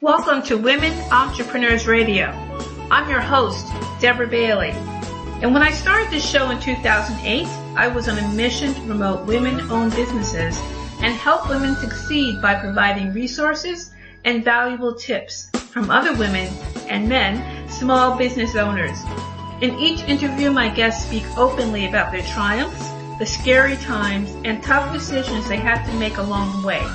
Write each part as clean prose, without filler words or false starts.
Welcome to Women Entrepreneurs Radio. I'm your host, Deborah Bailey. And when I started this show in 2008, I was on a mission to promote women-owned businesses and help women succeed by providing resources and valuable tips from other women and men, small business owners. In each interview, my guests speak openly about their triumphs, the scary times, and tough decisions they had to make along the way.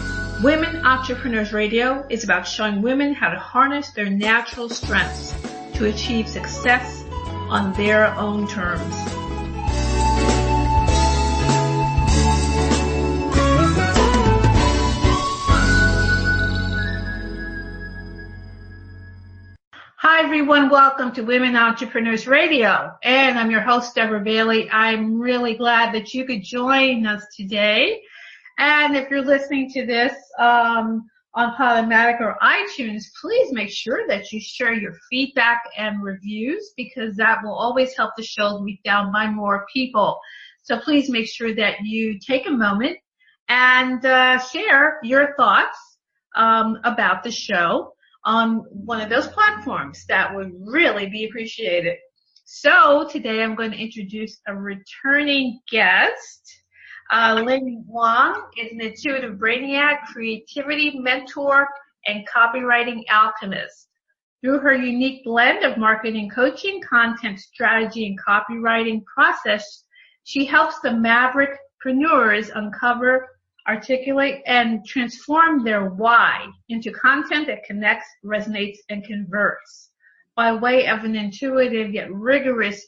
Women Entrepreneurs Radio is about showing women how to harness their natural strengths to achieve success on their own terms. Hi everyone, welcome to Women Entrepreneurs Radio, and I'm your host, Deborah Bailey. I'm really glad that you could join us today. And if you're listening to this on Podomatic or iTunes, please make sure that you share your feedback and reviews, because that will always help the show reach down by more people. So please make sure that you take a moment and share your thoughts about the show on one of those platforms. That would really be appreciated. So today I'm going to introduce a returning guest. Ling Wong is an Intuitive Brainiac, creativity mentor, and copywriting alchemist. Through her unique blend of marketing coaching, content strategy, and copywriting process, she helps the maverick-preneurs uncover, articulate, and transform their why into content that connects, resonates, and converts by way of an intuitive yet rigorous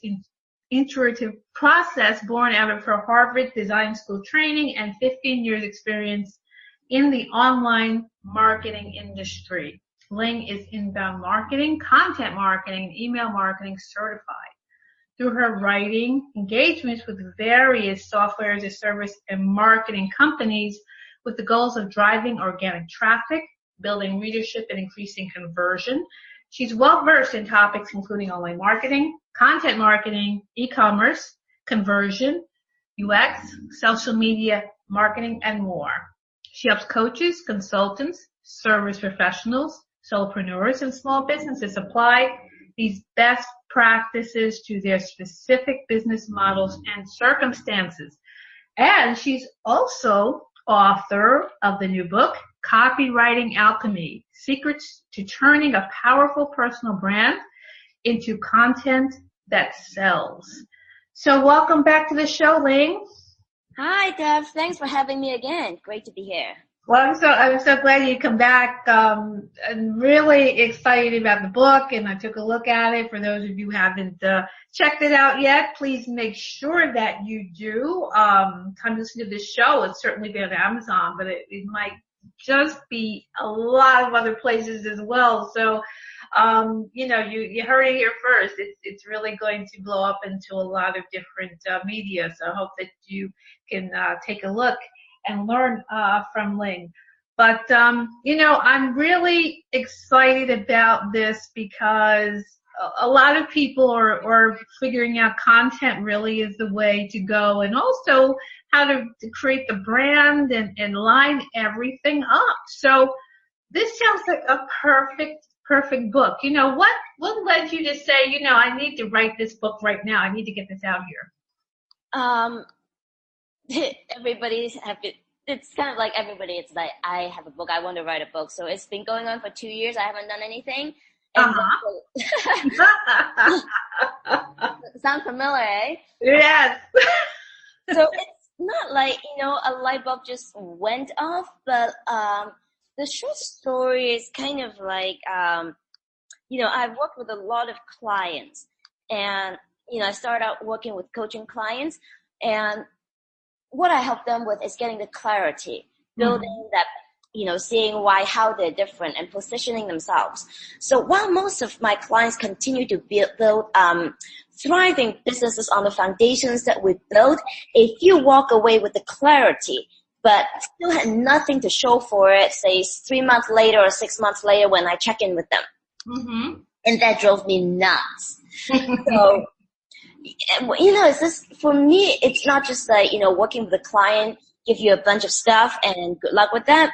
iterative process born out of her Harvard Design School training and 15 years experience in the online marketing industry. Ling is inbound marketing, content marketing, and email marketing certified. Through her writing engagements with various software as a service and marketing companies with the goals of driving organic traffic, building readership, and increasing conversion, she's well-versed in topics including online marketing, content marketing, e-commerce, conversion, UX, social media marketing, and more. She helps coaches, consultants, service professionals, solopreneurs, and small businesses apply these best practices to their specific business models and circumstances. And she's also author of the new book, Copywriting Alchemy, Secrets to Turning a Powerful Personal Brand into Content That Sells. So welcome back to the show, Ling. Hi, Dev. Thanks for having me again. Great to be here. Well, I'm so glad you come back. I'm really excited about the book, and I took a look at it. For those of you who haven't checked it out yet, please make sure that you do. Come listen to this show. It's certainly been on Amazon, but it might just be a lot of other places as well. So, you heard it here first. It's really going to blow up into a lot of different media. So I hope that you can take a look and learn from Ling. But, I'm really excited about this because a lot of people are figuring out content really is the way to go, and also how to create the brand and line everything up. So this sounds like a perfect book. What led you to say, I need to write this book right now. I need to get this out here? It's kind of like everybody. It's like, I have a book. I want to write a book. So it's been going on for 2 years. I haven't done anything. Sound familiar, eh? Yes. So it's not like, a light bulb just went off, but the short story is kind of like, I've worked with a lot of clients, and, I started out working with coaching clients, and what I help them with is getting the clarity, building that, seeing how they're different and positioning themselves. So while most of my clients continue to build thriving businesses on the foundations that we built, if you walk away with the clarity, but still had nothing to show for it, say 3 months later or 6 months later when I check in with them. And that drove me nuts. So, it's just, for me, it's not just like, working with a client, give you a bunch of stuff and good luck with that.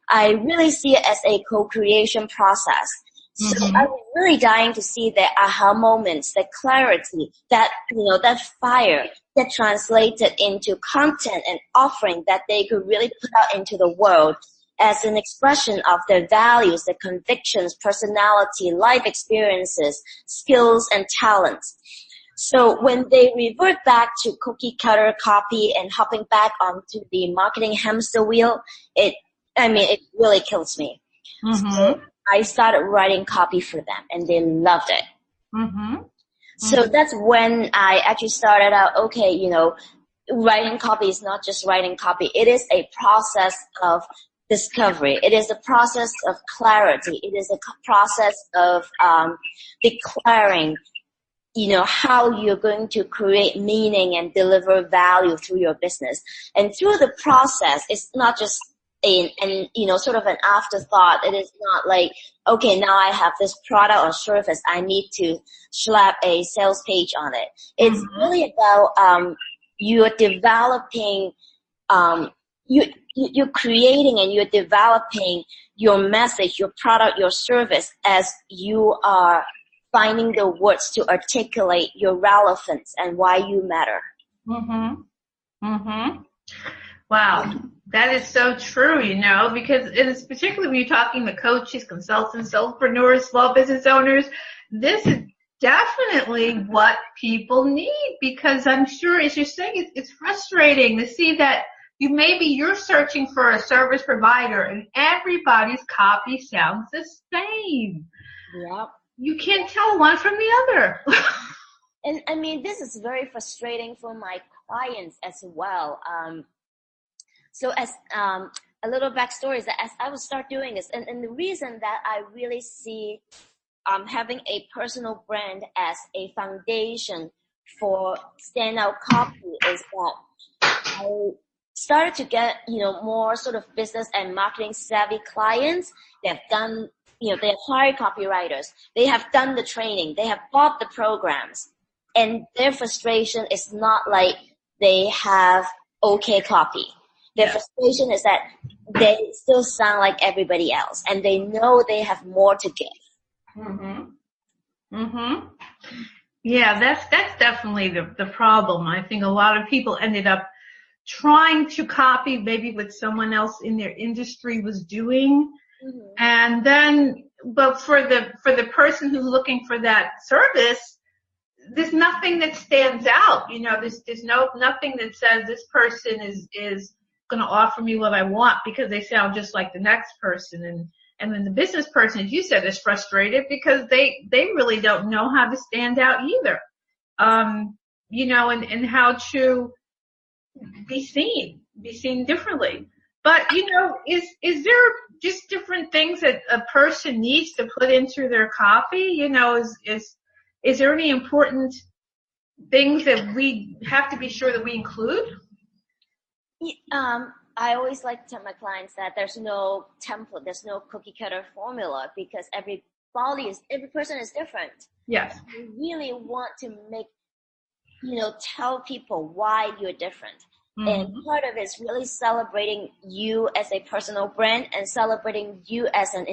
I really see it as a co-creation process. So I'm really dying to see the aha moments, the clarity, that, that fire that translated into content and offering that they could really put out into the world as an expression of their values, their convictions, personality, life experiences, skills, and talents. So when they revert back to cookie cutter copy and hopping back onto the marketing hamster wheel, it really kills me. So I started writing copy for them, and they loved it. So that's when I actually started out, okay, writing copy is not just writing copy. It is a process of discovery. It is a process of clarity. It is a process of declaring, how you're going to create meaning and deliver value through your business. And through the process, it's not just sort of an afterthought. It is not like, okay, now I have this product or service, I need to slap a sales page on it. It's really about you're developing, you're creating and you're developing your message, your product, your service as you are finding the words to articulate your relevance and why you matter. Wow. That is so true, because it is particularly when you're talking to coaches, consultants, solopreneurs, small business owners, this is definitely what people need, because I'm sure, as you're saying, it's frustrating to see that you're searching for a service provider and everybody's copy sounds the same. Yep. You can't tell one from the other. And this is very frustrating for my clients as well. So as a little backstory is that as I would start doing this, and the reason that I really see having a personal brand as a foundation for standout copy is that I started to get, more sort of business and marketing savvy clients. They have done, they have hired copywriters. They have done the training. They have bought the programs. And their frustration is not like they have okay copy. Their frustration is that they still sound like everybody else, and they know they have more to give. Yeah, that's definitely the problem. I think a lot of people ended up trying to copy maybe what someone else in their industry was doing, and then, but for the person who's looking for that service, there's nothing that stands out. There's nothing that says this person is going to offer me what I want because they sound just like the next person. And then the business person, as you said, is frustrated because they really don't know how to stand out either. And how to be seen differently. But, is there just different things that a person needs to put into their copy? Is there any important things that we have to be sure that we include? I always like to tell my clients that there's no template, there's no cookie cutter formula, because every person is different. Yes. You really want to make, tell people why you're different. And part of it is really celebrating you as a personal brand and celebrating you as an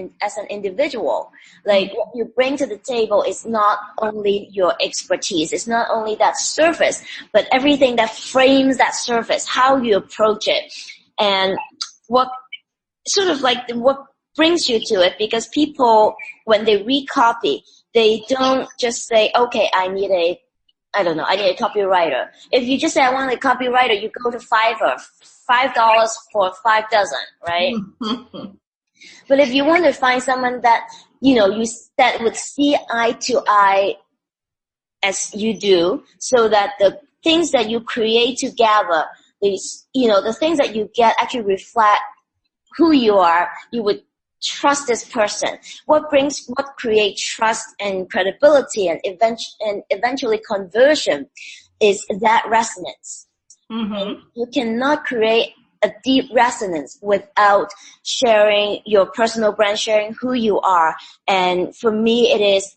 individual. Like what you bring to the table is not only your expertise, it's not only that surface, but everything that frames that surface, how you approach it, and what brings you to it. Because people, when they read copy, they don't just say, okay, I need a copywriter. If you just say, I want a copywriter, you go to Fiverr, $5 for 5 dozen, right? But if you want to find someone that, that would see eye to eye as you do, so that the things that you create together, the things that you get actually reflect who you are, you would trust this person. What creates trust and credibility and eventually conversion is that resonance. And you cannot create a deep resonance without sharing your personal brand, sharing who you are. And for me, it is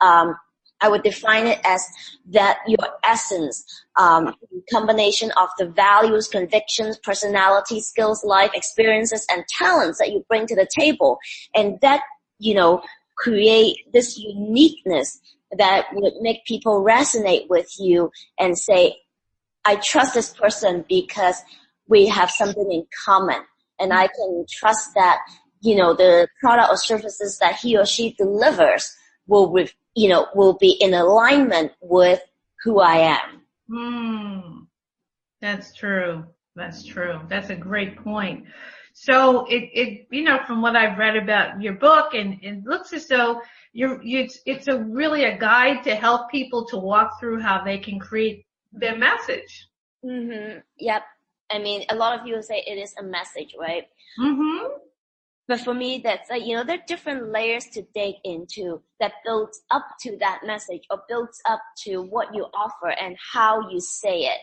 I would define it as that your essence, combination of the values, convictions, personality, skills, life experiences, and talents that you bring to the table. And that, create this uniqueness that would make people resonate with you and say, I trust this person because we have something in common. And I can trust that, the product or services that he or she delivers will be in alignment with who I am. That's true. That's true. That's a great point. So it from what I've read about your book, and it looks as though it's really a guide to help people to walk through how they can create their message. Yep. I mean, a lot of people say it is a message, right? But for me, that's like, there are different layers to dig into that builds up to that message or builds up to what you offer and how you say it.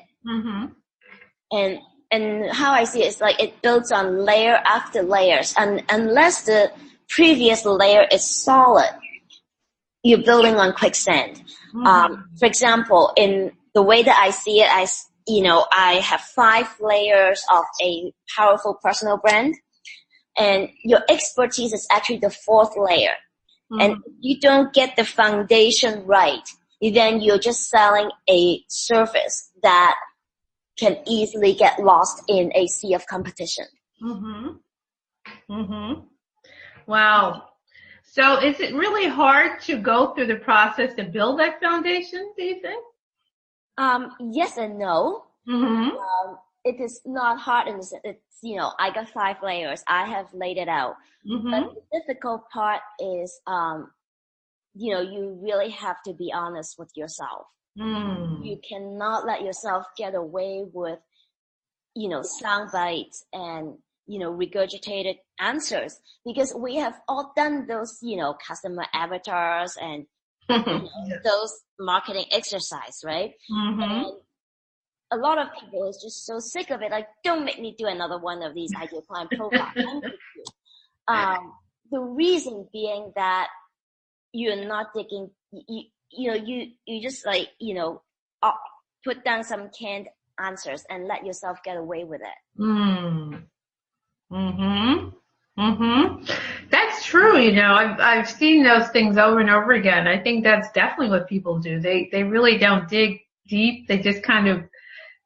And how I see it is like it builds on layer after layers. And unless the previous layer is solid, you're building on quicksand. For example, in the way that I see it, I have 5 layers of a powerful personal brand. And your expertise is actually the 4th layer. And if you don't get the foundation right, then you're just selling a service that can easily get lost in a sea of competition. Wow. So is it really hard to go through the process to build that foundation, do you think? Yes and no. It is not hard in the sense, I got 5 layers. I have laid it out. But the difficult part is, you really have to be honest with yourself. You cannot let yourself get away with, sound bites and, regurgitated answers, because we have all done those, customer avatars and those marketing exercise, right? And a lot of people is just so sick of it. Like, don't make me do another one of these ideal client profiles. The reason being that you're not digging, you just like, put down some canned answers and let yourself get away with it. That's true. I've seen those things over and over again. I think that's definitely what people do. They really don't dig deep. They just kind of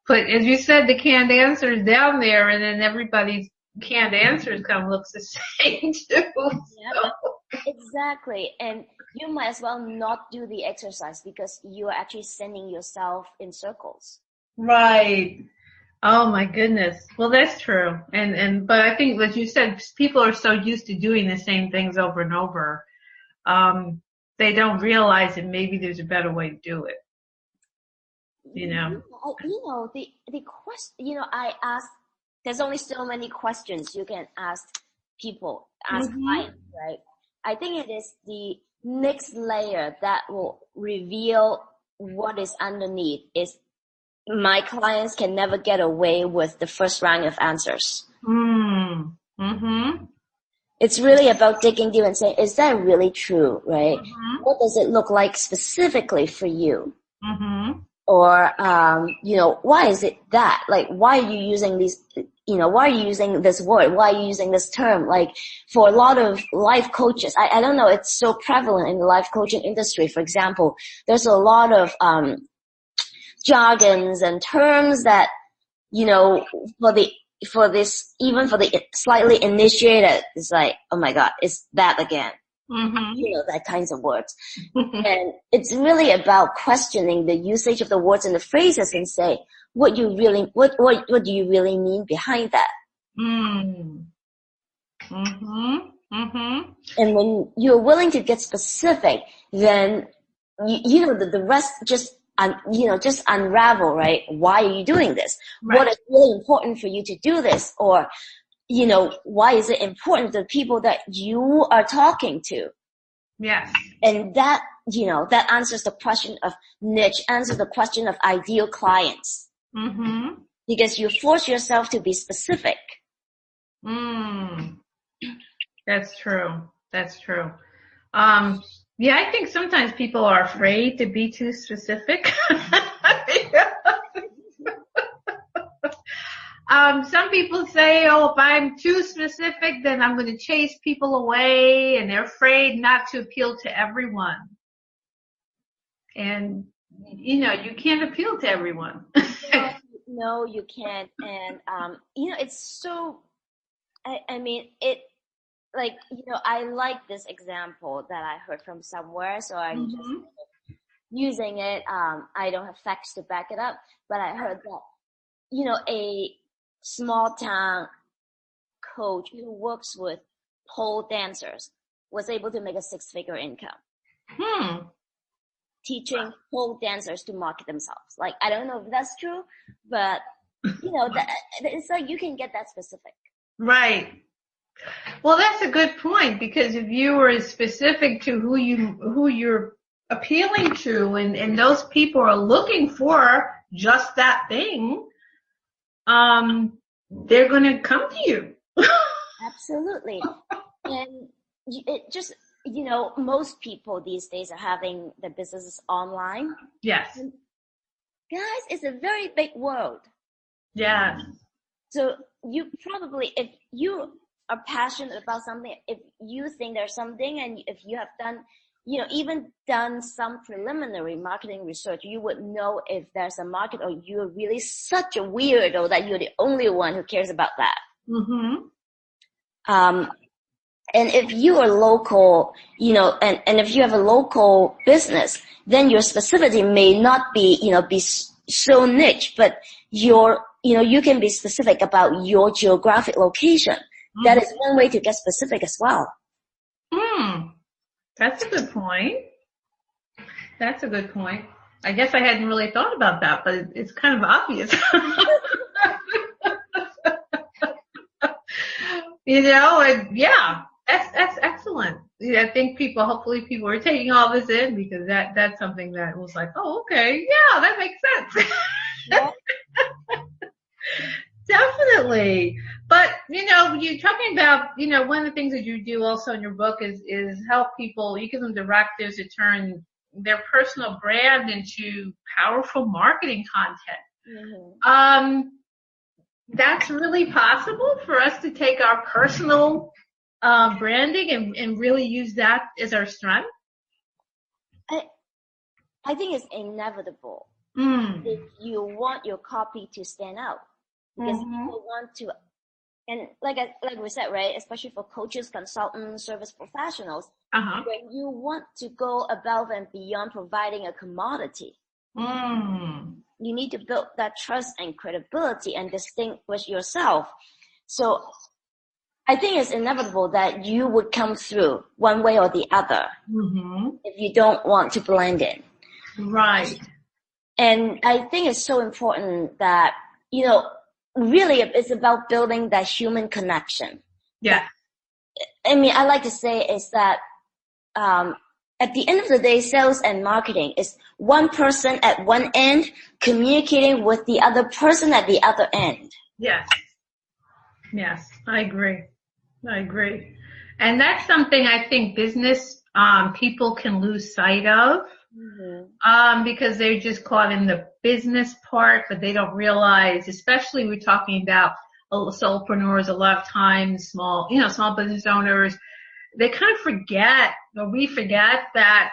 put, as you said, the canned answers down there, and then everybody's canned answers kind of looks the same too. Exactly. And you might as well not do the exercise because you are actually sending yourself in circles. Right. Oh my goodness. Well, that's true. But I think, as you said, people are so used to doing the same things over and over. They don't realize that maybe there's a better way to do it. The question, I ask, there's only so many questions you can ask people, ask clients, right? I think it is the next layer that will reveal what is underneath is my clients can never get away with the first round of answers. It's really about digging deep and saying, is that really true, right? What does it look like specifically for you? Or, why is it that? Like, why are you using these, why are you using this word? Why are you using this term? Like, for a lot of life coaches, I don't know, it's so prevalent in the life coaching industry. For example, there's a lot of, jargons and terms that, for the slightly initiated, it's like, oh my God, it's that again. That kinds of words. And it's really about questioning the usage of the words and the phrases and say, what do you really mean behind that? And when you're willing to get specific, then, the rest just unravel, right? Why are you doing this? Right. What is really important for you to do this? Or, why is it important to the people that you are talking to? Yes. And that, that answers the question of niche, answers the question of ideal clients. Because you force yourself to be specific. That's true. Yeah, I think sometimes people are afraid to be too specific. Some people say, oh, if I'm too specific, then I'm going to chase people away, and they're afraid not to appeal to everyone. And, you can't appeal to everyone. No, you can't. And, it's so, I mean, I like this example that I heard from somewhere, so I'm just using it. I don't have facts to back it up, but I heard that, a small town coach who works with pole dancers was able to make a 6-figure income. Teaching pole dancers to market themselves. Like, I don't know if that's true, but it's like you can get that specific. Right. Well, that's a good point, because if you were specific to who you're appealing to, and those people are looking for just that thing, they're going to come to you. Absolutely. And it just, most people these days are having their businesses online. Yes. And guys, it's a very big world. Yes. So you probably, if you are passionate about something, if you think there's something, and if you have done, even done some preliminary marketing research, you would know if there's a market, or you're really such a weirdo that you're the only one who cares about that. And if you are local, and if you have a local business, then your specificity may not be, be so niche, but you can be specific about your geographic location. That is one way to get specific as well. That's a good point. That's a good point. I guess I hadn't really thought about that, but it's kind of obvious. And yeah, that's excellent. I think hopefully people are taking all this in, because that's something that was like, oh, okay, yeah, that makes sense. Yeah. Definitely. But, you're talking about, one of the things that you do also in your book is help people, you give them directives to turn their personal brand into powerful marketing content. That's really possible for us to take our personal branding and really use that as our strength. I think it's inevitable if you want your copy to stand out, because people want to, and like we said, right, especially for coaches, consultants, service professionals, when you want to go above and beyond providing a commodity, you need to build that trust and credibility and distinguish yourself. So I think it's inevitable that you would come through one way or the other if you don't want to blend in. Right. And I think it's so important that, really it's about building that human connection. Yeah. I mean, I like to say is that at the end of the day, sales and marketing is one person at one end communicating with the other person at the other end. Yes. Yes, I agree. And that's something I think business people can lose sight of. Because they're just caught in the business part, but they don't realize, especially we're talking about solopreneurs a lot of times, small business owners, they kind of forget, or we forget that,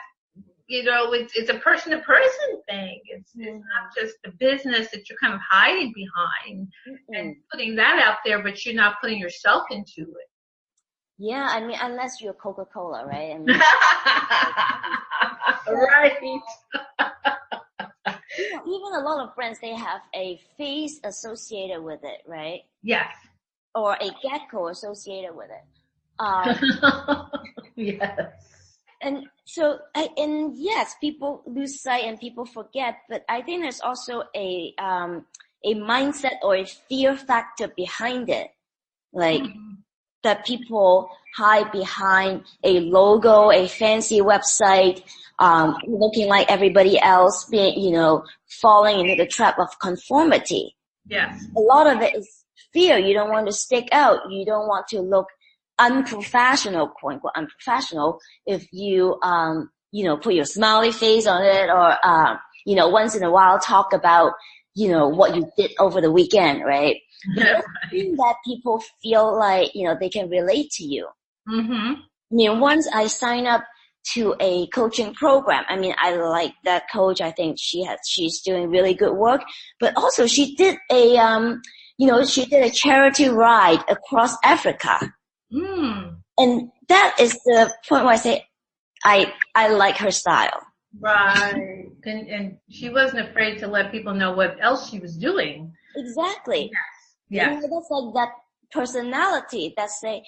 it's a person to person thing. It's not just the business that you're kind of hiding behind and putting that out there, but you're not putting yourself into it. Yeah, I mean, unless you're Coca-Cola, right? I mean, right. Even a lot of brands, they have a face associated with it, right? Yes. Or a gecko associated with it. Yes. And so, yes, people lose sight and people forget, but I think there's also a mindset or a fear factor behind it. Like, that people hide behind a logo, a fancy website, looking like everybody else, being, falling into the trap of conformity. Yes. A lot of it is fear. You don't want to stick out. You don't want to look unprofessional, quote unquote unprofessional, if you put your smiley face on it, or, once in a while talk about, what you did over the weekend, right? Yeah. That people feel like, they can relate to you. Mm-hmm. I mean, once I sign up to a coaching program, I mean, I like that coach. I think she's doing really good work, but also she did she did a charity ride across Africa. Mm. And that is the point where I say, I like her style. Right. And she wasn't afraid to let people know what else she was doing. Exactly. Yes. That's like that personality that say,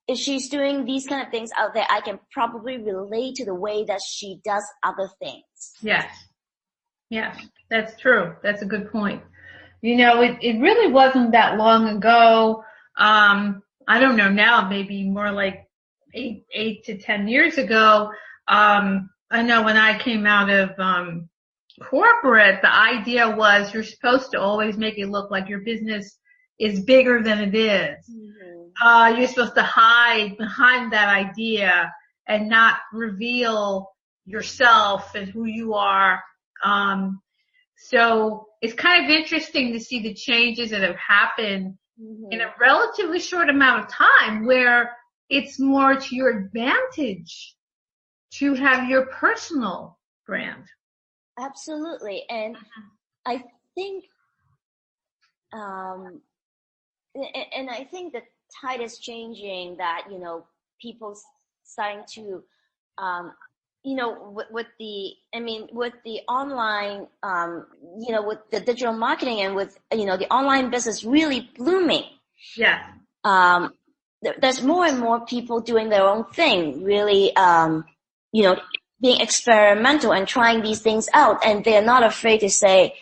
if she's doing these kind of things out there, I can probably relate to the way that she does other things. Yes. Yes. That's true. That's a good point. It really wasn't that long ago. I don't know now, maybe more like 8 to 10 years ago. I know when I came out of, corporate, the idea was you're supposed to always make it look like your business is bigger than it is. Mm-hmm. You're supposed to hide behind that idea and not reveal yourself and who you are. So it's kind of interesting to see the changes that have happened in a relatively short amount of time, where it's more to your advantage to have your personal brand. Absolutely. And I think, and I think the tide is changing, that, people starting to, with the online, with the digital marketing and with, the online business really blooming. Yeah. There's more and more people doing their own thing, really, being experimental and trying these things out, and they're not afraid to say,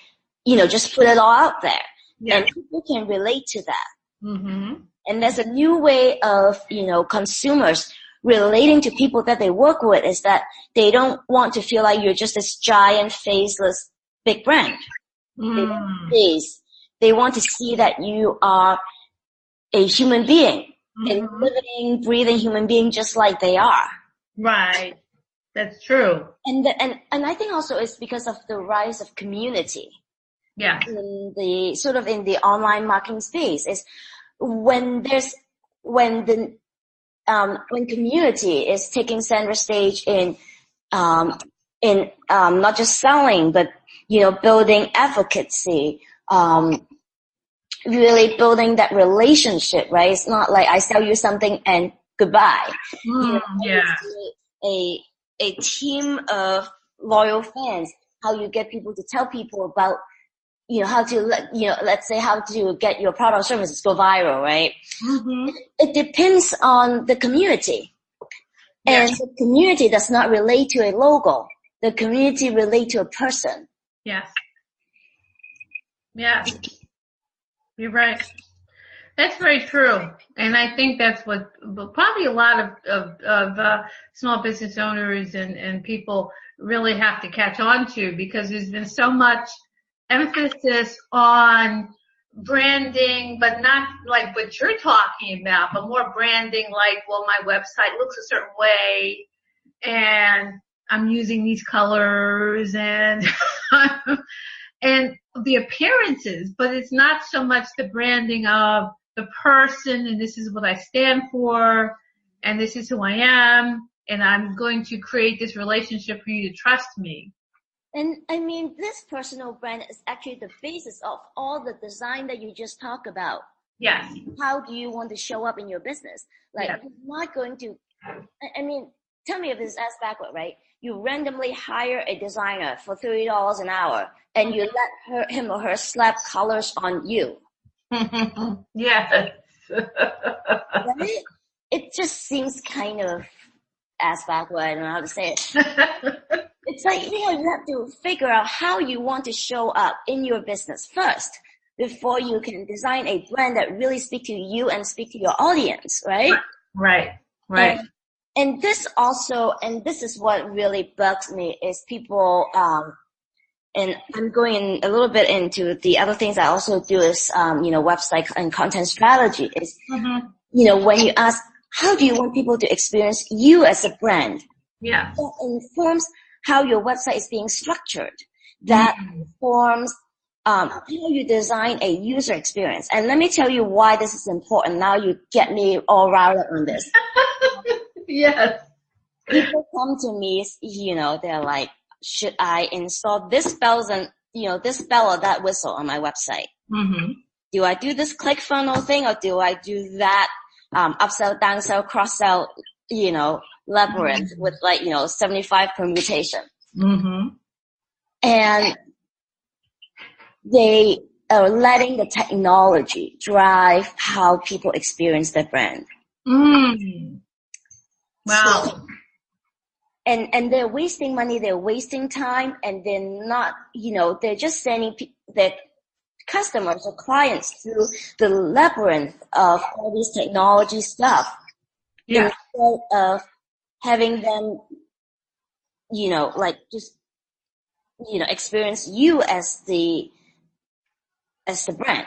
just put it all out there. Yeah. And people can relate to that. Mm-hmm. And there's a new way of, consumers relating to people that they work with, is that they don't want to feel like you're just this giant, faceless, big brand. They want to see that you are a human being, a living, breathing human being, just like they are. Right. That's true. And I think also it's because of the rise of community. Yeah. In the online marketing space, is when community is taking center stage in not just selling, but, building advocacy, really building that relationship, right? It's not like I sell you something and goodbye. Yeah. A team of loyal fans, how you get people to tell people about, how to let's say how to get your product or services go viral, right? Mm-hmm. It depends on the community. Yes. And the community does not relate to a logo. The community relate to a person. Yes. Yeah. You're right. That's very true. And I think that's what probably a lot of small business owners and people really have to catch on to, because there's been so much emphasis on branding, but not like what you're talking about, but more branding like, well, my website looks a certain way and I'm using these colors and and the appearances, but it's not so much the branding of the person, and this is what I stand for, and this is who I am, and I'm going to create this relationship for you to trust me. And I mean, this personal brand is actually the basis of all the design that you just talked about. Yes. How do you want to show up in your business? Like, yes. You're not going to, I mean, tell me if this is ass backward, right? You randomly hire a designer for $30 an hour, and you let him or her slap colors on you. Yes. Right? It just seems kind of ass backward. I don't know how to say it. It's like, you have to figure out how you want to show up in your business first before you can design a brand that really speaks to you and speak to your audience, right? Right. And this also, and this is what really bugs me, is people, and I'm going in a little bit into the other things I also do is, website and content strategy is, when you ask, how do you want people to experience you as a brand? Yeah. That informs how your website is being structured. That informs how you design a user experience. And let me tell you why this is important. Now you get me all riled up on this. Yes. People come to me, they're like, should I install this bells and, this bell or that whistle on my website? Mm-hmm. Do I do this click funnel thing, or do I do that upsell, downsell, cross-sell, labyrinth with 75 permutation? Mm-hmm. And they are letting the technology drive how people experience their brand. Mm. Wow. So, and they're wasting money, they're wasting time, and they're not, they're just sending their customers or clients through the labyrinth of all these technology stuff. Yeah. Instead of having them, experience you as the brand.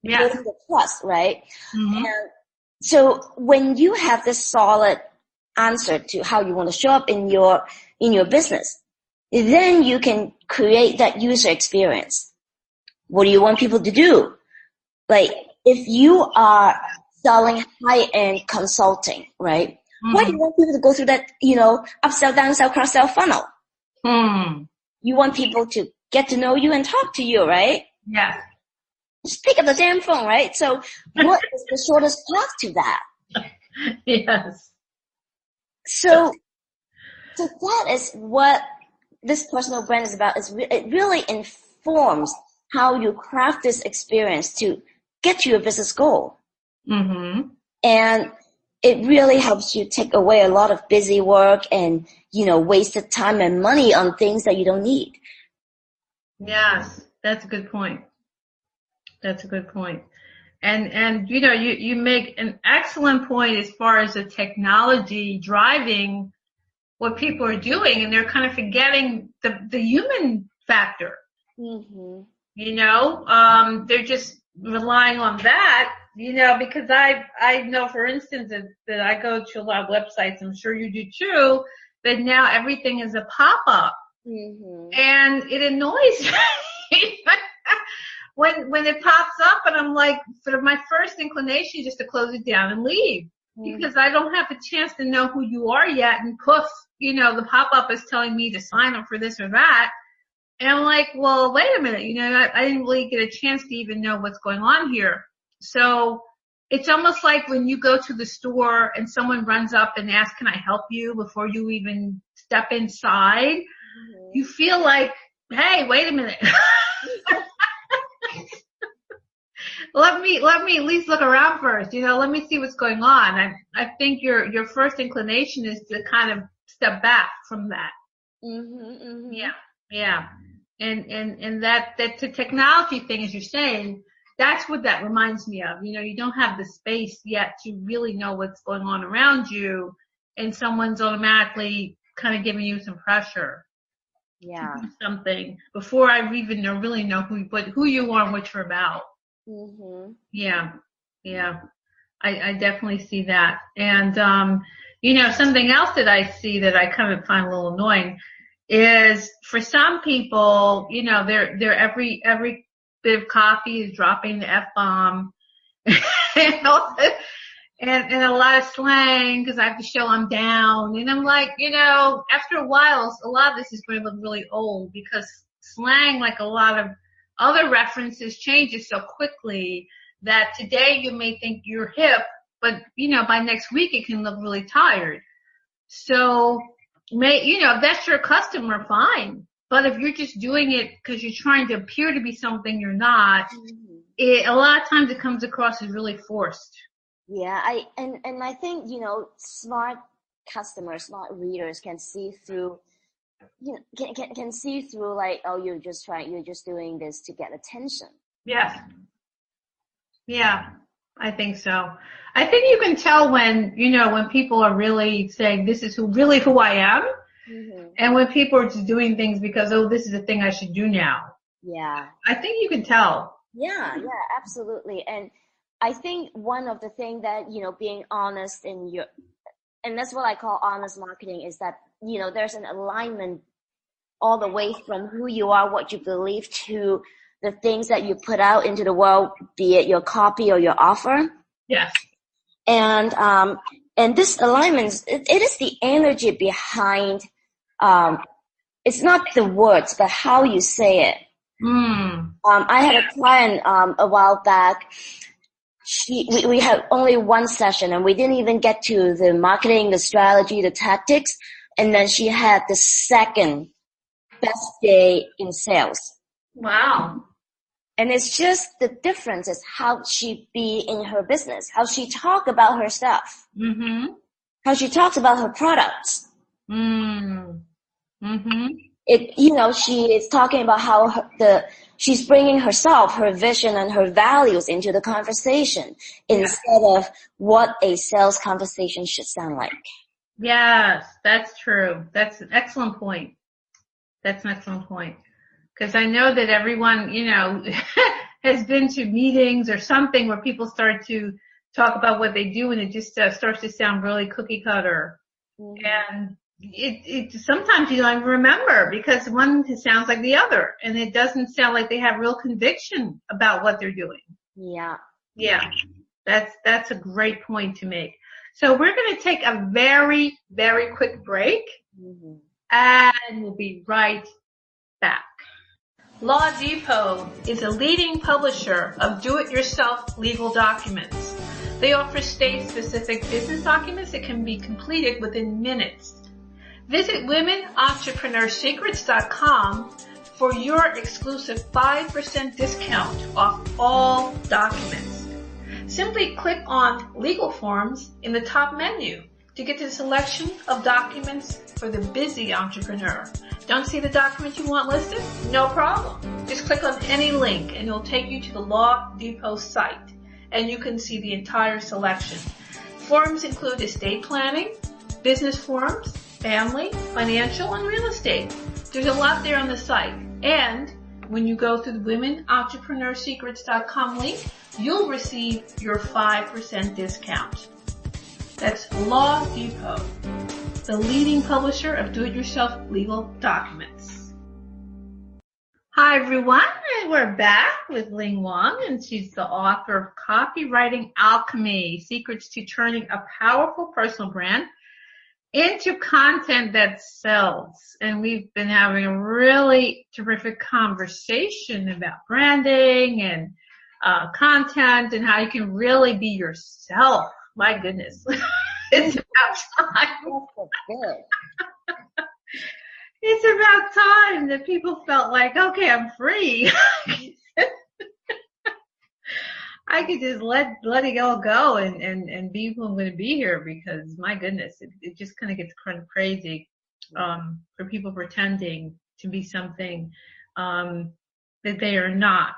Yeah. Building the trust, right? Mm-hmm. And so when you have this solid answer to how you want to show up in your business, then you can create that user experience. What do you want people to do? Like, if you are selling high-end consulting, right? Mm-hmm. Why do you want people to go through that, upsell, downsell, cross-sell funnel? You want people to get to know you and talk to you, right? Yeah. Just pick up the damn phone, right? So what is the shortest path to that? Yes. So that is what this personal brand is about. It really informs how you craft this experience to get to your business goal. Mm-hmm. And it really helps you take away a lot of busy work and, wasted time and money on things that you don't need. Yes, that's a good point. That's a good point. And you make an excellent point as far as the technology driving what people are doing, and they're kind of forgetting the human factor. Mm-hmm. They're just relying on that, because I know, for instance, that I go to a lot of websites, I'm sure you do too, that now everything is a pop-up. Mm-hmm. And it annoys me when it pops up, and I'm like, for my first inclination is just to close it down and leave, because I don't have a chance to know who you are yet, and poof, the pop-up is telling me to sign up for this or that. And I'm like, well, wait a minute, I didn't really get a chance to even know what's going on here. So it's almost like when you go to the store and someone runs up and asks, can I help you, before you even step inside, you feel like, hey, wait a minute. Let me at least look around first, let me see what's going on. I think your first inclination is to kind of step back from that. Mm-hmm, mm-hmm. Yeah. And that the technology thing, as you're saying, that's what that reminds me of. You don't have the space yet to really know what's going on around you, and someone's automatically kind of giving you some pressure. Yeah. To do something before I even really know who you are and what you're about. Mm-hmm. Yeah. I definitely see that. And, something else that I see that I kind of find a little annoying is, for some people, they're every bit of coffee is dropping the F-bomb and a lot of slang, because I have to show I'm down. And I'm like, after a while, a lot of this is going to look really old, because slang, like a lot of other references, changes so quickly that today you may think you're hip, but, by next week it can look really tired. So, if that's your customer, fine. But if you're just doing it because you're trying to appear to be something you're not, a lot of times it comes across as really forced. Yeah, I think, smart customers, smart readers can see through, can see through, like, oh, you're just doing this to get attention. Yes. Yeah, I think so. I think you can tell when people are really saying, this is who I am. Mm-hmm. And when people are just doing things because, oh, this is the thing I should do now. Yeah. I think you can tell. Yeah, absolutely. And I think one of the things that, being honest and that's what I call honest marketing, is that, there's an alignment all the way from who you are, what you believe, to the things that you put out into the world, be it your copy or your offer. Yes. And this alignment, it is the energy behind, it's not the words, but how you say it. I had a client, a while back. We had only one session, and we didn't even get to the marketing, the strategy, the tactics. And then she had the second best day in sales. Wow. And it's just the difference is how she be in her business, how she talk about her stuff, how she talks about her products. She is talking about how she's bringing herself, her vision and her values into the conversation instead of what a sales conversation should sound like. Yes, that's true. That's an excellent point. Because I know that everyone, has been to meetings or something where people start to talk about what they do, and it just starts to sound really cookie cutter. And it sometimes you don't even remember, because one sounds like the other, and it doesn't sound like they have real conviction about what they're doing. Yeah. That's a great point to make. So we're going to take a very, very quick break, and we'll be right back. Law Depot is a leading publisher of do-it-yourself legal documents. They offer state-specific business documents that can be completed within minutes. Visit womenentrepreneursecrets.com for your exclusive 5% discount off all documents. Simply click on Legal Forms in the top menu to get to the selection of documents for the busy entrepreneur. Don't see the document you want listed? No problem. Just click on any link and it'll take you to the Law Depot site, and you can see the entire selection. Forms include estate planning, business forms, family, financial, and real estate. There's a lot there on the site. And when you go to the womenentrepreneursecrets.com link, you'll receive your 5% discount. That's Law Depot, the leading publisher of do-it-yourself legal documents. Hi everyone, and we're back with Ling Wong, and she's the author of Copywriting Alchemy, Secrets to Turning a Powerful Personal Brand into Content That Sells. And we've been having a really terrific conversation about branding and content and how you can really be yourself. My goodness. It's about time. It's about time that people felt like, okay, I'm free. I could just let it all go and be who I'm going to be here, because my goodness, it just kind of gets kind of crazy for people pretending to be something that they are not,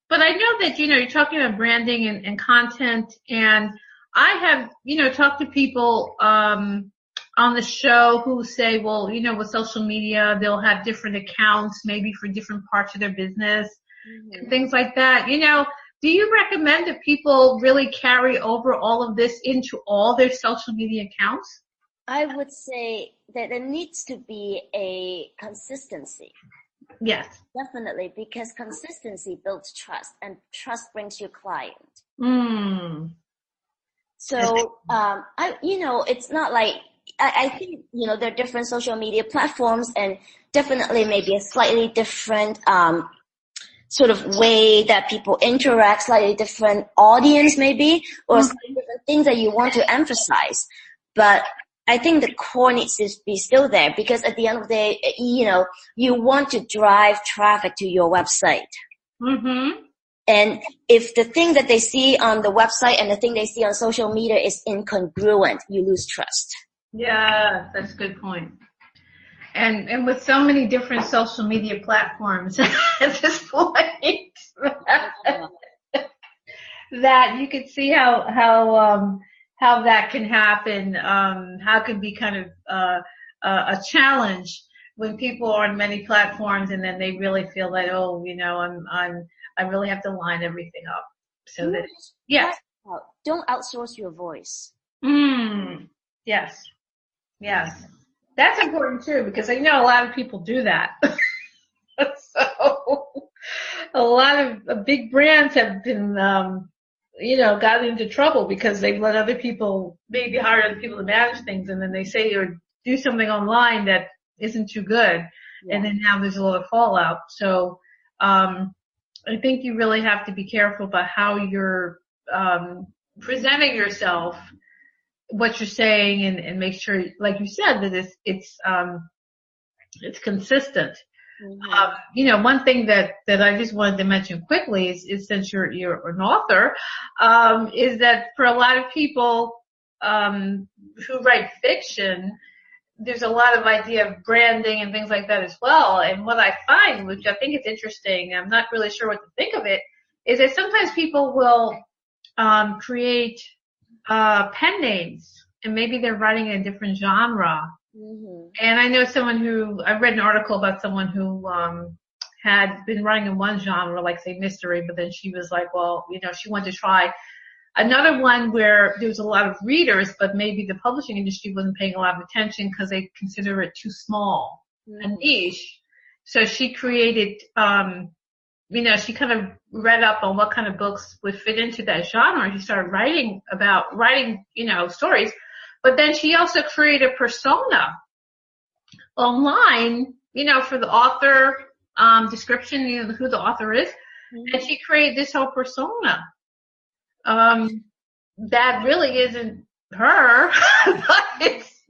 But I know that, you're talking about branding and content, and I have, talked to people on the show who say, well, with social media, they'll have different accounts maybe for different parts of their business and things like that. Do you recommend that people really carry over all of this into all their social media accounts? I would say that there needs to be a consistency. Yes. Definitely, because consistency builds trust, and trust brings you client. So, it's not like, I think, there are different social media platforms, and definitely maybe a slightly different, sort of way that people interact, slightly different audience maybe, or slightly different things that you want to emphasize. But I think the core needs to be still there, because at the end of the day, you want to drive traffic to your website. And if the thing that they see on the website and the thing they see on social media is incongruent, you lose trust. Yeah, that's a good point. And with so many different social media platforms at this point, that you could see how that can happen, how it can be kind of a challenge when people are on many platforms and then they really feel that, I really have to line everything up. So that, yes. Don't outsource your voice. Yes. Yes. That's important too, because I know a lot of people do that. So a lot of big brands have been, gotten into trouble because they've let other people, maybe hire other people to manage things, and then they say or do something online that isn't too good. Yeah. And then now there's a lot of fallout. So, I think you really have to be careful about how you're, presenting yourself, what you're saying, and make sure, like you said, that it's consistent. Mm-hmm. One thing that I just wanted to mention quickly is since you're an author, is that for a lot of people, who write fiction, there's a lot of idea of branding and things like that as well. And what I find, which I think is interesting, I'm not really sure what to think of it, is that sometimes people will, create, pen names, and maybe they're writing in a different genre. Mm-hmm. And I know I read an article about someone who, had been writing in one genre, like say mystery, but then she was like, well, she wanted to try another one where there was a lot of readers, but maybe the publishing industry wasn't paying a lot of attention because they consider it too small, a niche. So she created, she kind of read up on what kind of books would fit into that genre. She started writing, stories. But then she also created a persona online, for the author, description, who the author is. Mm-hmm. And she created this whole persona. That really isn't her, but it's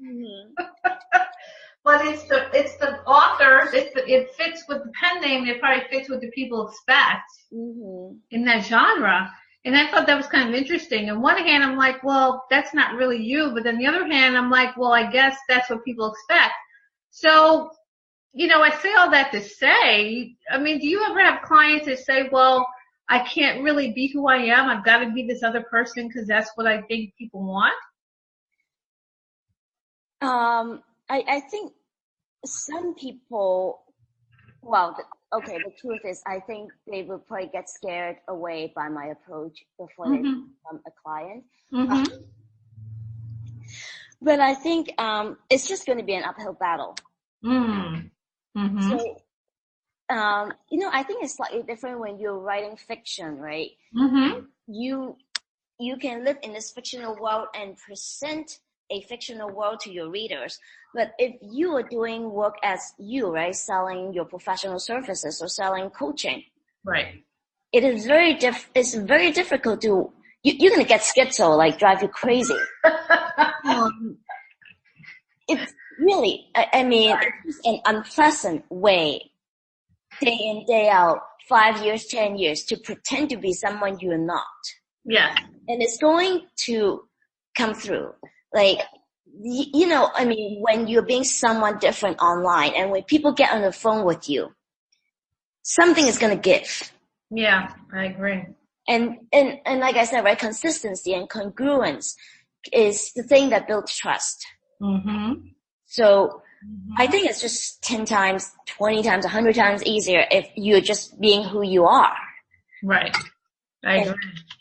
the author. It fits with the pen name. It probably fits what the people expect in that genre. And I thought that was kind of interesting. On one hand, I'm like, well, that's not really you. But on the other hand, I'm like, well, I guess that's what people expect. So, I say all that to say, I mean, do you ever have clients that say, well, I can't really be who I am. I've got to be this other person because that's what I think people want? I think some people, the truth is I think they will probably get scared away by my approach before they become a client. Mm-hmm. But I think it's just going to be an uphill battle. Mm-hmm. So, I think it's slightly different when you're writing fiction, right? Mm-hmm. You can live in this fictional world and present a fictional world to your readers. But if you are doing work as you, right, selling your professional services or selling coaching, right, it is it's very difficult to, you're going to get schizo, like drive you crazy. It's really, it's an unpleasant way, day in, day out, 5 years, 10 years, to pretend to be someone you're not. Yeah. And it's going to come through. Like, when you're being someone different online and when people get on the phone with you, something is going to give. Yeah, I agree. And like I said, right, consistency and congruence is the thing that builds trust. Mm-hmm. So I think it's just 10 times, 20 times, 100 times easier if you're just being who you are. Right. I agree.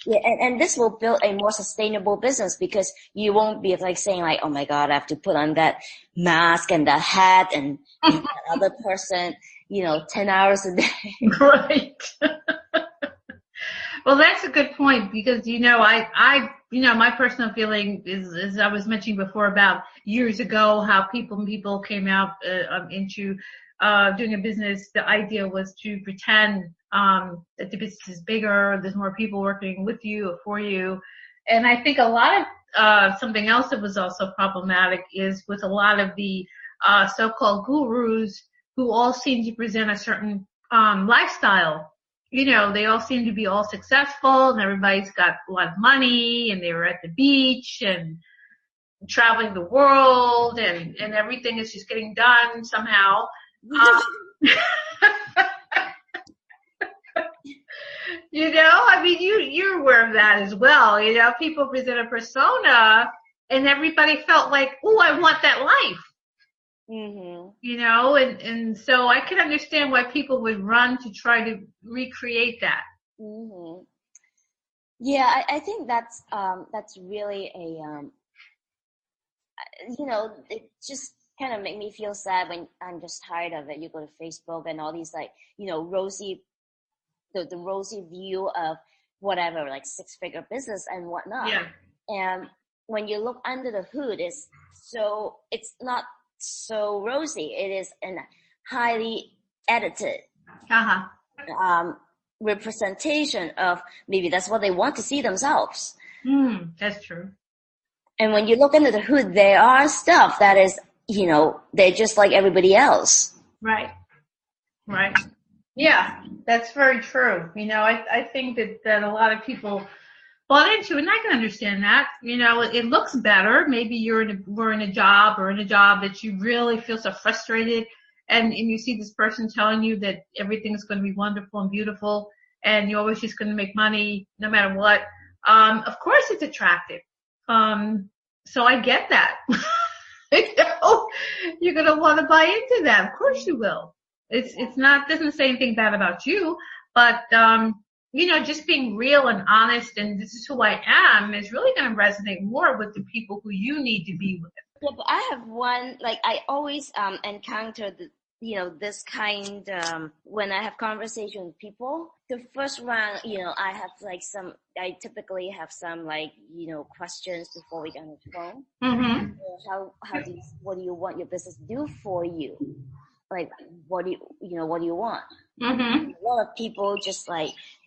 Yeah, and this will build a more sustainable business because you won't be like saying like, oh my God, I have to put on that mask and that hat and that other person, 10 hours a day. Right. Well, that's a good point because, my personal feeling is I was mentioning before about years ago how people came out into doing a business. The idea was to pretend that the business is bigger, there's more people working with you or for you. And I think a lot of something else that was also problematic is with a lot of the so-called gurus who all seem to present a certain lifestyle. They all seem to be all successful and everybody's got a lot of money and they were at the beach and traveling the world and everything is just getting done somehow. You're aware of that as well. People present a persona and everybody felt like, oh, I want that life. Mm-hmm. And so I can understand why people would run to try to recreate that. Mm-hmm. Yeah, I think that's really it just kind of make me feel sad when I'm just tired of it. You go to Facebook and all these like, rosy, the rosy view of whatever, like 6-figure business and whatnot. Yeah. And when you look under the hood, it's not so rosy. It is an highly edited representation of, maybe that's what they want to see themselves. That's true. And when you look under the hood, there are stuff that is, they're just like everybody else. Right. Yeah, that's very true. I think that a lot of people bought into it, and I can understand that. It looks better. Maybe we're in a job that you really feel so frustrated, and you see this person telling you that everything's going to be wonderful and beautiful, and you're always just going to make money no matter what. Of course it's attractive. So I get that. You're going to want to buy into that. Of course you will. Doesn't say anything bad about you, but, just being real and honest and this is who I am is really going to resonate more with the people who you need to be with. Yeah, but I have one, like I always, encounter this kind, when I have conversation with people, the first round, I typically have some questions before we get on the phone. Mm-hmm. What do you want your business to do for you? Like, what do you want? Mm-hmm. A lot of people just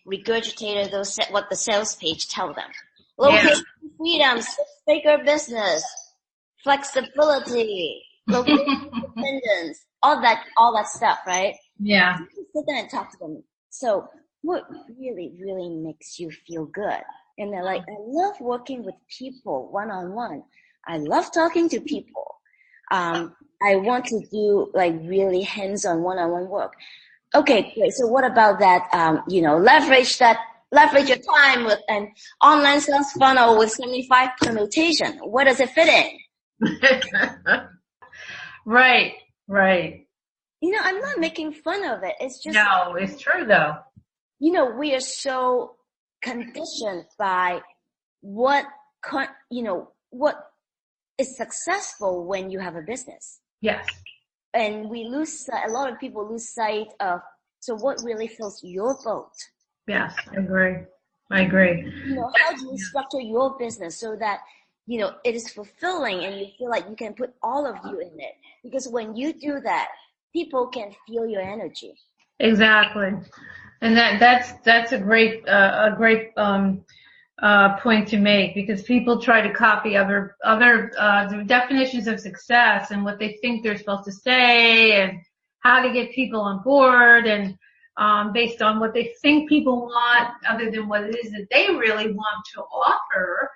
regurgitated what the sales page tell them. Location freedom, 6-figure business, flexibility, location independence, all that stuff, right? Yeah. You can sit there and talk to them. So what really, really makes you feel good? And they're like, I love working with people one-on-one. I love talking to people. I want to do really hands-on one-on-one work. Okay, great. So what about that, leverage your time with an online sales funnel with 75 permutation? Where does it fit in? Right. I'm not making fun of it. It's just. No, it's true though. We are so conditioned by what is successful when you have a business. Yes. And a lot of people lose sight of, so what really fills your boat? Yes, I agree. How do you structure your business so that, it is fulfilling and you feel like you can put all of you in it? Because when you do that, people can feel your energy. Exactly. And that's a great point to make, because people try to copy other definitions of success and what they think they're supposed to say and how to get people on board, and based on what they think people want other than what it is that they really want to offer.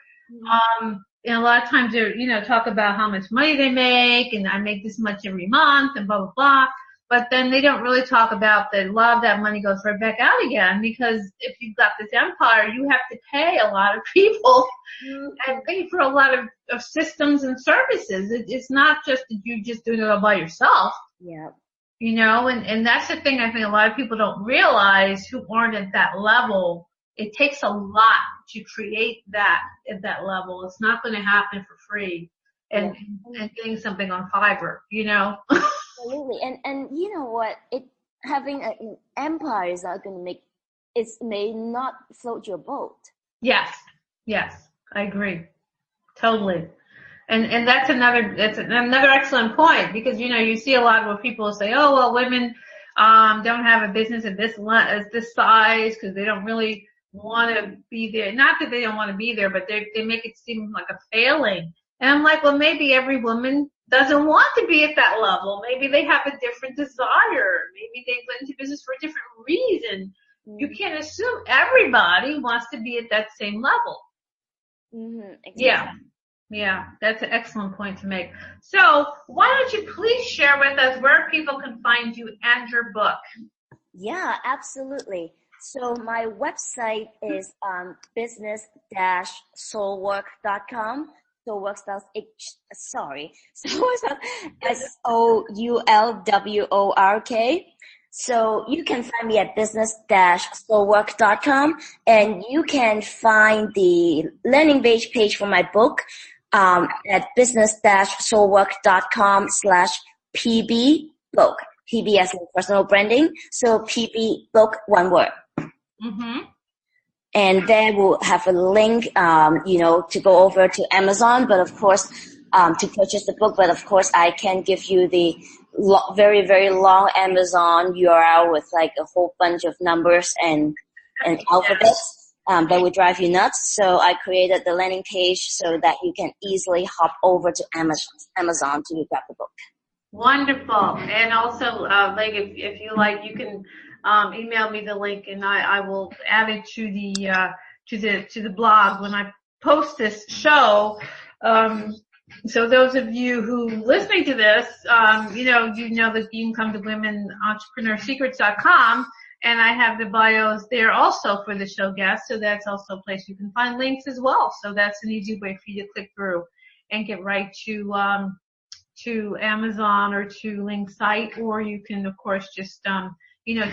And a lot of times they're, talk about how much money they make, and I make this much every month and blah, blah, blah. But then they don't really talk about that a lot of that money goes right back out again, because if you've got this empire, you have to pay a lot of people and pay for a lot of systems and services. It's not just that you're just doing it all by yourself. Yeah. And that's the thing I think a lot of people don't realize who aren't at that level. It takes a lot to create that at that level. It's not going to happen for free and getting something on Fiverr, Absolutely. And you know what? Having an empire is not going to may not float your boat. Yes, I agree. Totally. And that's another excellent point, because, you see a lot where people say, oh, well, women, don't have a business at this size because they don't really want to be there. Not that they don't want to be there, but they make it seem like a failing. And I'm like, well, maybe every woman doesn't want to be at that level. Maybe they have a different desire. Maybe they went into business for a different reason. Mm-hmm. You can't assume everybody wants to be at that same level. Mm-hmm. Exactly. Yeah, that's an excellent point to make. So why don't you please share with us where people can find you and your book? Yeah, absolutely. So my website is business-soulwork.com. Soulwork spells Soulwork, SOULWORK. So you can find me at business-soulwork.com, and you can find the landing page for my book at business-soulwork.com/PB book. PB as in personal branding. So PB book, one word. Mm-hmm. And there we'll have a link, to go over to Amazon, but of course, to purchase the book. But of course, I can give you the very, very long Amazon URL with like a whole bunch of numbers and alphabets that would drive you nuts. So I created the landing page so that you can easily hop over to Amazon to grab the book. Wonderful. And also, like, if you like, you can email me the link, and I will add it to the blog when I post this show. So those of you who listening to this, you know that you can come to womenentrepreneursecrets.com, and I have the bios there also for the show guests. So that's also a place you can find links as well. So that's an easy way for you to click through and get right to Amazon or to Ling's site, or you can of course just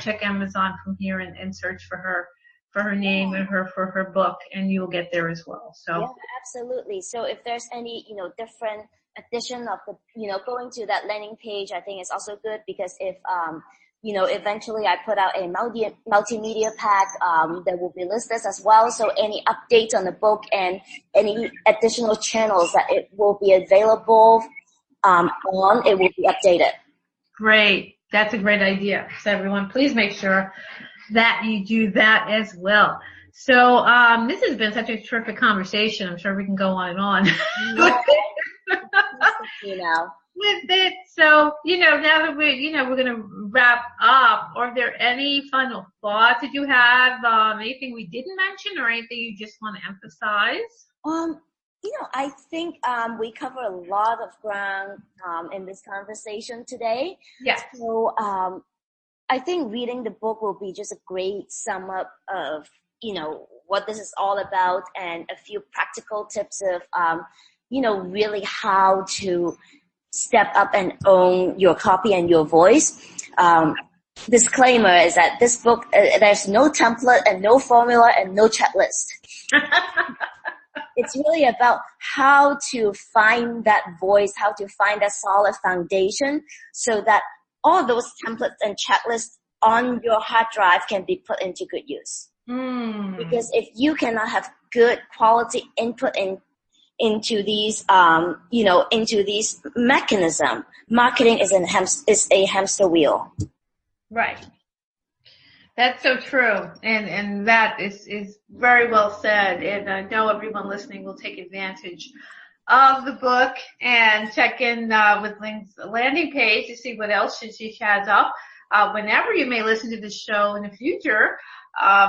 check Amazon from here and search for her name and for her book, and you'll get there as well. So yeah, absolutely. So if there's any different addition of the going to that landing page, I think it's also good, because if eventually I put out a multimedia pack that will be listed as well. So any updates on the book and any additional channels that it will be available it will be updated. Great. That's a great idea. So everyone, please make sure that you do that as well. So this has been such a terrific conversation. I'm sure we can go on and on. With it. So, now that we're going to wrap up, are there any final thoughts that you have? Anything we didn't mention, or anything you just want to emphasize? I think we cover a lot of ground in this conversation today. Yes. So I think reading the book will be just a great sum up of what this is all about, and a few practical tips of really how to step up and own your copy and your voice. Disclaimer is that this book, there's no template and no formula and no checklist. It's really about how to find that voice, how to find that solid foundation, so that all those templates and checklists on your hard drive can be put into good use. Because if you cannot have good quality input into these, into these mechanism, marketing is a hamster wheel. Right. That's so true. And that is very well said. And I know everyone listening will take advantage of the book and check in with Ling's landing page to see what else she has up. Whenever you may listen to this show in the future,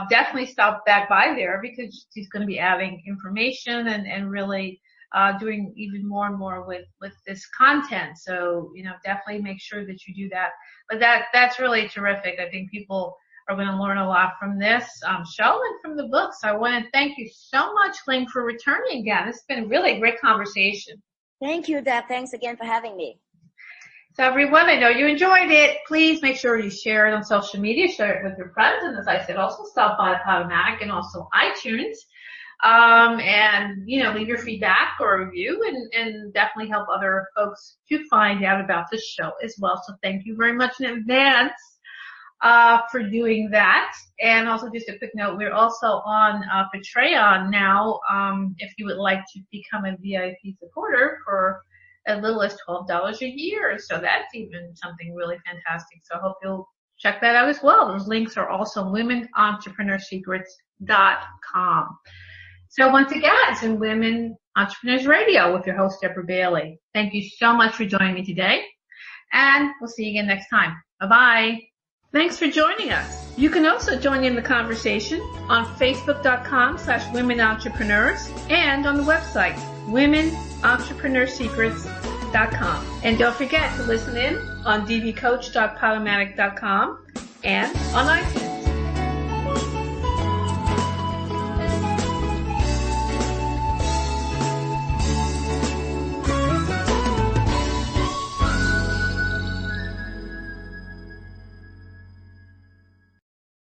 definitely stop back by there, because she's going to be adding information and really doing even more and more with this content. So, definitely make sure that you do that. But that's really terrific. I think people are going to learn a lot from this show and from the book. So I want to thank you so much, Ling, for returning again. It's been really a great conversation. Thank you, Deb. Thanks again for having me. So everyone, I know you enjoyed it. Please make sure you share it on social media, share it with your friends. And as I said, also stop by Podomatic and also iTunes. And, leave your feedback or review and definitely help other folks to find out about this show as well. So thank you very much in advance for doing that. And also just a quick note, we're also on Patreon now. If you would like to become a VIP supporter for as little as $12 a year. So that's even something really fantastic. So I hope you'll check that out as well. Those links are also womenentrepreneursecrets.com. So once again, it's in Women Entrepreneurs Radio with your host, Deborah Bailey. Thank you so much for joining me today, and we'll see you again next time. Bye-bye. Thanks for joining us. You can also join in the conversation on Facebook.com/WomenEntrepreneurs and on the website, WomenEntrepreneursSecrets.com. And don't forget to listen in on dvcoach.podomatic.com and on iTunes.